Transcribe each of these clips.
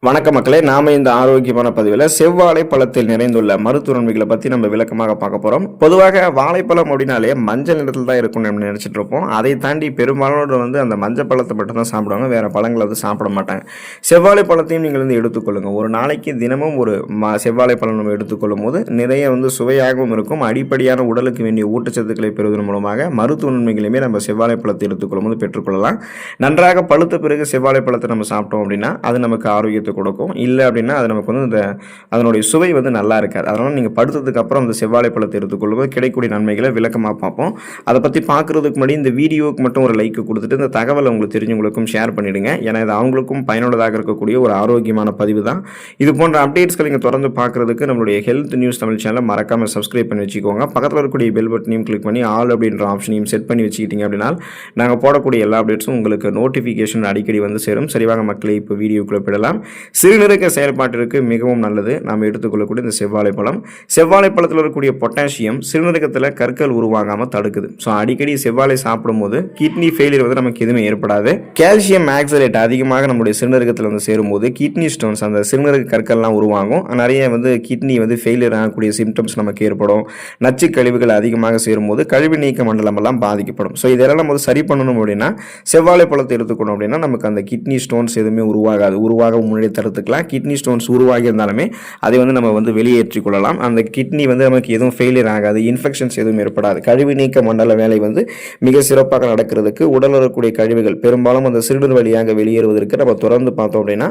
வணக்க மக்களே, நாம இந்த ஆரோக்கியமான பதிவில் செவ்வாழை பழத்தில் நிறைந்துள்ள மருத்துவ நன்மைகளை பற்றி நம்ம விளக்கமாக பார்க்க போகிறோம். பொதுவாக வாழைப்பழம் அப்படின்னாலே மஞ்சள் நிறத்தில் தான் இருக்கும்னு நம்ம நினச்சிட்டு இருப்போம். அதை தாண்டி பெரும்பாலானோர் அந்த மஞ்சள் பழத்தை மட்டும் தான் சாப்பிடுவாங்க, வேறு பழங்களை சாப்பிட மாட்டாங்க. செவ்வாழை பழத்தையும் நீங்கள் எடுத்துக்கொள்ளுங்கள். ஒரு நாளைக்கு தினமும் ஒரு செவ்வாழை பழம் நம்ம எடுத்துக்கொள்ளும் போது நிறைய சுவையாகவும் இருக்கும். அடிப்படையான உடலுக்கு வேண்டிய ஊட்டச்சத்துக்களை பெறுவதன் மூலமாக மருத்துவ நன்மைகளையுமே நம்ம செவ்வாழை பழத்தை எடுத்துக்கொள்ளும் போது பெற்றுக்கொள்ளலாம். நன்றாக பழுத்த பிறகு செவ்வாழை பழத்தை நம்ம சாப்பிட்டோம் அப்படின்னா அது நமக்கு ஆரோக்கியத்தை கொடுக்கும். இல்லை அப்படின்னா அது நமக்கு அதனுடைய சுவை நல்லா இருக்காது. அதனால் நீங்கள் படுத்ததுக்கு அப்புறம் அந்த செவ்வாழை பழத்தை எடுத்துக்கொள்ளும்போது கிடைக்கக்கூடிய நன்மைகளை விளக்கமாக பார்ப்போம். அதை பற்றி பார்க்குறதுக்கு முன்னாடி இந்த வீடியோவுக்கு மட்டும் ஒரு லைக் கொடுத்துட்டு இந்த தகவலை உங்களுக்கு தெரிஞ்சவங்களுக்கும் ஷேர் பண்ணிவிடுங்க. ஏன்னா இது அவங்களுக்கும் பயனுள்ளதாக இருக்கக்கூடிய ஒரு ஆரோக்கியமான பதிவு தான். இது போன்ற அப்டேட்ஸ்களை நீங்கள் தொடர்ந்து பார்க்குறதுக்கு நம்மளுடைய ஹெல்த் நியூஸ் தமிழ் சேனலை மறக்காமல் சப்ஸ்கிரைப் பண்ணி வச்சுக்கோங்க. பக்கத்தில் இருக்கக்கூடிய பெல் பட்டனையும் கிளிக் பண்ணி ஆல் அப்படின்ற ஆப்ஷனையும் செட் பண்ணி வச்சுக்கிட்டீங்க அப்படின்னா நாங்கள் போடக்கூடிய எல்லா அப்டேட்ஸும் உங்களுக்கு நோட்டிஃபிகேஷன் அடிக்கடி சேரும். சரிவாக மக்களை இப்போ வீடியோக்குள்ளே போயிடலாம். சிறுநீரக செயல்பாட்டிற்கு மிகவும் நல்லது நாம் எடுத்துக்கொள்ளக்கூடிய இந்த செவ்வாழை பழம். செவ்வாழை பழத்தில் இருக்கக்கூடிய பொட்டாசியம் சிறுநீரகத்தில் கற்கள் உருவாகாமல் தடுக்குது. ஸோ அடிக்கடி செவ்வாழை சாப்பிடும்போது கிட்னி ஃபெயிலியர் நமக்கு எதுவுமே ஏற்படாது. கால்சியம் ஆக்சலேட் அதிகமாக நம்முடைய சிறுநீரகத்தில் சேரும்போது கிட்னி ஸ்டோன்ஸ் அந்த சிறுநீரக கற்கள்லாம் உருவாகும். நிறைய கிட்னி ஃபெயிலியர் ஆகக்கூடிய சிம்டம்ஸ் நமக்கு ஏற்படும். நச்சு கழிவுகள் அதிகமாக சேரும்போது கழிவு நீக்க மண்டலம் எல்லாம் பாதிக்கப்படும். ஸோ இதெல்லாம் நம்ம சரி பண்ணணும் அப்படின்னா செவ்வாழை பழத்தை எடுத்துக்கணும் அப்படின்னா நமக்கு அந்த கிட்னி ஸ்டோன்ஸ் எதுவுமே உருவாகாது. உருவாக முன்னாடி தடுத்துக்கலாம். கிட்னி ஸ்டோன்ஸ் உருவாகி இருந்தாலுமே அதை நம்ம வெளியேற்றிக் கொள்ளலாம். அந்த கிட்னி நமக்கு எதுவும் ஃபெயிலியர் ஆகாது, இன்ஃபெக்ஷன்ஸ் எதுவும் ஏற்படாது. கழிவு நீக்க மண்டல வேலை மிக சிறப்பாக நடக்கிறதுக்கு உடல் வரக்கூடிய கழிவுகள் பெரும்பாலும் அந்த சிறுநீர் வழியாக வெளியேறுவதற்கு நம்ம தொடர்ந்து பார்த்தோம் அப்படின்னா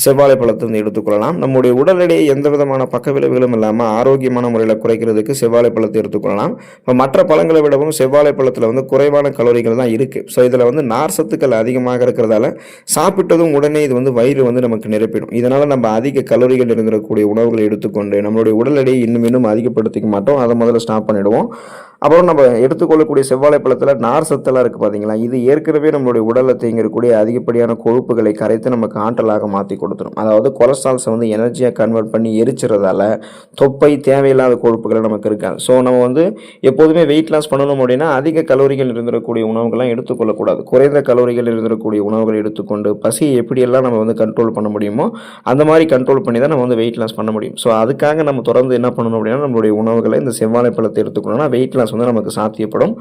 செவ்வாழை பழத்தை எடுத்துக்கொள்ளலாம். நம்முடைய உடல் எடையை எந்த விதமான பக்க விளைவுகளும் இல்லாமல் ஆரோக்கியமான முறையில் குறைக்கிறதுக்கு செவ்வாழை பழத்தை எடுத்துக்கொள்ளலாம். இப்போ மற்ற பழங்களை விடவும் செவ்வாழை பழத்தில் குறைவான கலோரிகள் தான் இருக்குது. ஸோ இதில் நார் சத்துக்கள் அதிகமாக இருக்கிறதால சாப்பிட்டதும் உடனே இது வயிறு நமக்கு நிரப்பிடும். இதனால் நம்ம அதிக கலோரிகள் இருந்திருக்கக்கூடிய உணவுகளை எடுத்துக்கொண்டு நம்மளுடைய உடல் எடையை இன்னும் அதிகப்படுத்திக்க மாட்டோம். அதை முதல்ல ஸ்டாப் பண்ணிடுவோம். அப்புறம் நம்ம எடுத்துக்கொள்ளக்கூடிய செவ்வாழை பழத்தில் நார் சத்தெல்லாம் இருக்குது பார்த்தீங்களா, இது ஏற்கனவே நம்மளுடைய உடலில் தேங்கிருக்கக்கூடிய அதிகப்படியான கொழுப்புகளை கரைத்து நமக்கு ஆற்றலாக மாற்றி கொடுத்துரும். அதாவது கொலஸ்ட்ரால்ஸை எனர்ஜியாக கன்வெர்ட் பண்ணி எரிச்சுறதால தொப்பை தேவையில்லாத கொழுப்புகளை நமக்கு இருக்காது. ஸோ நம்ம எப்போதுமே வெயிட் லாஸ் பண்ணணும் அப்படின்னா அதிக கலோரிகள் இருந்திருக்கக்கூடிய உணவுகள்லாம் எடுத்துக்கொள்ளக்கூடாது. குறைந்த கலோரிகள் இருந்திருக்கக்கூடிய உணவுகளை எடுத்துக்கொண்டு பசியை எப்படியெல்லாம் நம்ம கண்ட்ரோல் பண்ண முடியுமோ அந்த மாதிரி கண்ட்ரோல் பண்ணி தான் நம்ம வெயிட் லாஸ் பண்ண முடியும். ஸோ அதுக்காக நம்ம தொடர்ந்து என்ன பண்ணணும் அப்படின்னா நம்மளுடைய உணவுகளை இந்த செவ்வாழை பழத்தை எடுத்துக்கணும்னா வெயிட் லாஸ் நமக்கு சாத்தியப்படும்.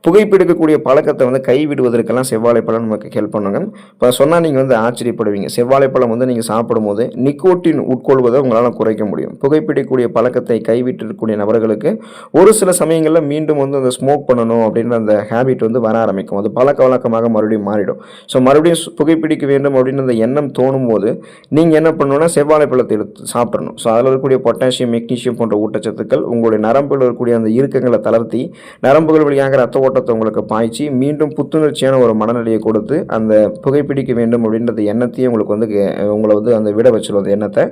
புகைப்பிடிக்கக்கூடிய பழக்கத்தை கைவிடுவதற்கெல்லாம் செவ்வாழை பழம் நமக்கு ஹெல்ப் பண்ணுங்க. இப்போ சொன்னால் நீங்கள் ஆச்சரியப்படுவீங்க. செவ்வாழை பழம் நீங்கள் சாப்பிடும்போது நிக்கோட்டின் உட்கொள்வதை உங்களால் குறைக்க முடியும். புகைப்பிடிக்கக்கூடிய பழக்கத்தை கைவிட்டிருக்கக்கூடிய நபர்களுக்கு ஒரு சில சமயங்களில் மீண்டும் அந்த ஸ்மோக் பண்ணணும் அப்படின்ற அந்த ஹேபிட் வர ஆரம்பிக்கும். அது பழக்க வழக்கமாக மறுபடியும் மாறிடும். ஸோ மறுபடியும் புகைப்பிடிக்க வேண்டும் அப்படின்னு அந்த எண்ணம் தோணும் போது நீங்கள் என்ன பண்ணணும்னா செவ்வாழை பழத்தை எடுத்து சாப்பிடணும். ஸோ அதில் இருக்கக்கூடிய பொட்டாசியம், மெக்னீசியம் போன்ற ஊட்டச்சத்துக்கள் உங்களுடைய நரம்பில் இருக்கக்கூடிய அந்த இறுக்கங்களை தளர்த்தி நரம்புகள் வழியாக ரத்த ஓட்டத்தை உங்களுக்கு பாய்ச்சி மீண்டும் புத்துணர்ச்சியான ஒரு மனநிலையை கொடுத்து அந்த புகைப்பிடிக்க வேண்டும் அப்படின்றது எண்ணத்தையும் உங்களுக்கு உங்களை அந்த விட வச்சிடும் அந்த எண்ணத்தை.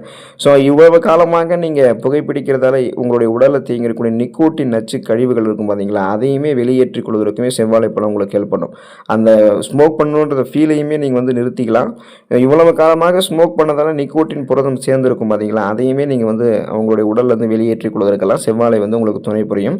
ஸோ இவ்வளவு காலமாக நீங்கள் புகைப்பிடிக்கிறதால உங்களுடைய உடலில் தேங்கிருக்கக்கூடிய நிக்கோட்டின் நச்சு கழிவுகள் இருக்கும் பார்த்தீங்களா, அதையுமே வெளியேற்றிக் கொள்வதற்குமே செவ்வாழை பழம் உங்களுக்கு ஹெல்ப் பண்ணும். அந்த ஸ்மோக் பண்ணணுன்ற ஃபீலையுமே நீங்கள் நிறுத்திக்கலாம். இவ்வளவு காலமாக ஸ்மோக் பண்ணதால நிக்கோட்டின் புரதம் சேர்ந்துருக்கும் பார்த்தீங்களா, அதையுமே நீங்கள் உங்களுடைய உடல்ல வெளியேற்றிக் கொள்வதற்கெல்லாம் செவ்வாழை உங்களுக்கு துணை புரியும்.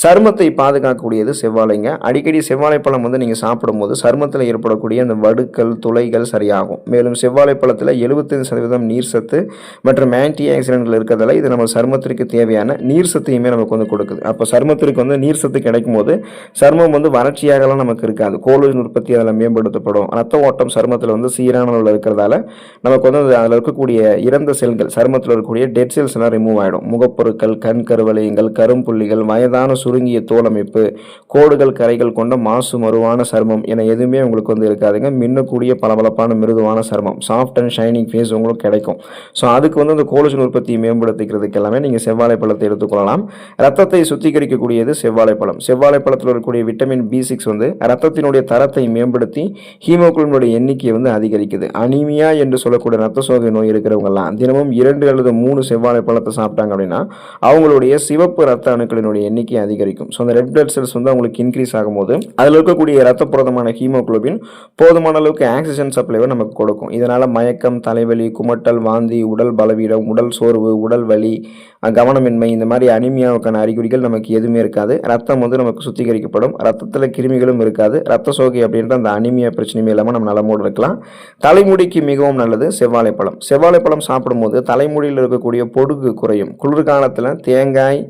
சருமத்தை பாதுகாக்கக்கூடியது செவ்வாழைங்க. அடிக்கடி செவ்வாழை பழம் நீங்கள் சாப்பிடும்போது சருமத்தில் ஏற்படக்கூடிய அந்த வடுக்கள், துளைகள் சரியாகும். மேலும் செவ்வாழை பழத்தில் 75% நீர் சத்து மற்றும் ஆன்டி ஆக்சிடென்ட்கள் இருக்கிறதால இது நம்ம சருமத்திற்கு தேவையான நீர் சத்தையுமே நமக்கு கொடுக்குது. அப்போ சருமத்திற்கு நீர் சத்து கிடைக்கும் போது சருமம் வறட்சியாகலாம் நமக்கு இருக்காது. கோலாஜன் உற்பத்தி அதில் மேம்படுத்தப்படும். ரத்த ஓட்டம் சருமத்தில் சீரான அளவில் இருக்கிறதால நமக்கு அதில் இருக்கக்கூடிய இறந்த செல்கள், சருமத்தில் இருக்கக்கூடிய டெட் செல்ஸ் எல்லாம் ரிமூவ் ஆகிடும். முகப்பொருட்கள், கண் கருவளையங்கள், கரும்புள்ளிகள், வயதான சுருங்கிய தோலமைப்பு, கோடுகள், கரைகள் கொண்ட மாசு மறுவான சருமம் என எதுவுமே உங்களுக்கு இருக்காதுங்க. மின்னக்கூடிய பளபளப்பான மிருதுவான சருமம், சாஃப்ட் அண்ட் ஷைனிங் ஃபேஸ் உங்களுக்கு கிடைக்கும். ஸோ அதுக்கு அந்த கோலாஜன் உற்பத்தியை மேம்படுத்திக்கிறதுக்கு எல்லாமே நீங்கள் செவ்வாழை பழத்தை எடுத்துக்கொள்ளலாம். ரத்தத்தை சுத்திகரிக்கக்கூடியது செவ்வாழை பழம். செவ்வாழை பழத்தில் இருக்கக்கூடிய விட்டமின் B6 ரத்தத்தினுடைய தரத்தை மேம்படுத்தி ஹீமோகுளோபினுடைய எண்ணிக்கையை அதிகரிக்குது. அனீமியா என்று சொல்லக்கூடிய ரத்த சோகை நோய் இருக்கிறவங்கலாம் தினமும் 2 அல்லது 3 செவ்வாழை பழத்தை சாப்பிட்டாங்க அப்படின்னா அவங்களுடைய சிவப்பு ரத்த அணுக்களினுடைய எண்ணிக்கை அதிகரிக்கும். ஸோ அந்த ரெட் பிளட் செல்ஸ் வந்து அவங்களுக்கு இன்க்ரீஸ் ஆகும்போது அதில் இருக்கக்கூடிய இரத்த புரதமான ஹீமோகுளோபின் போதுமான அளவுக்கு ஆக்சிஜன் சப்ளைவை நமக்கு கொடுக்கும். இதனால் மயக்கம், தலைவலி, குமட்டல், வாந்தி, உடல் பலவீனம், உடல் சோர்வு, உடல் வலி, கவனமின்மை, இந்த மாதிரி அனிமியாவுக்கான அறிகுறிகள் நமக்கு எதுவுமே இருக்காது. ரத்தம் வந்து நமக்கு சுத்திகரிக்கப்படும். ரத்தத்தில் கிருமிகளும் இருக்காது. ரத்த சோகை அப்படின்ற அந்த அனிமியா பிரச்சனையுமே இல்லாமல் நம்ம நலமோடு இருக்கலாம். தலைமுடிக்கு மிகவும் நல்லது செவ்வாழைப்பழம். செவ்வாழைப்பழம் சாப்பிடும்போது தலைமுடியில் இருக்கக்கூடிய பொடுகு குறையும். குளிர்காலத்தில் தேங்காய்,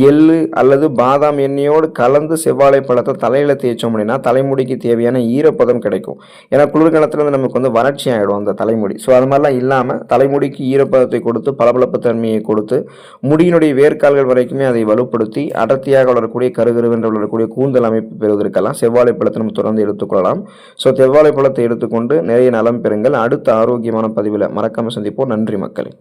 எள்ளு அல்லது பாதாம் எண்ணெயோடு கலந்து செவ்வாழைப்பழத்தை தலையில் தேய்ச்சோம் அப்படின்னா தலைமுடிக்கு தேவையான ஈரப்பதம் கிடைக்கும். ஏன்னா குளிர்காலத்தில் வந்து நமக்கு வந்து வறட்சி ஆகிடும் அந்த தலைமுடி. ஸோ அது மாதிரிலாம் இல்லாமல் தலைமுடிக்கு ஈரப்பதத்தை கொடுத்து பளபளப்பு தன்மையை கொடுத்து முடியினுடைய வேர்க்கால்கள் வரைக்குமே அதை வலுப்படுத்தி அடர்த்தியாக வளரக்கூடிய கருகருவென்று வளரக்கூடிய கூந்தல் அமைப்பு பெறுவதற்கெல்லாம் செவ்வாழைப்பழத்தை நம்ம தொடர்ந்து எடுத்துக்கொள்ளலாம். ஸோ செவ்வாழைப்பழத்தை எடுத்துக்கொண்டு நிறைய நலம் பெறுங்கள். அடுத்த ஆரோக்கியமான பதிவில் மறக்காமல் சந்திப்போம். நன்றி மக்களே.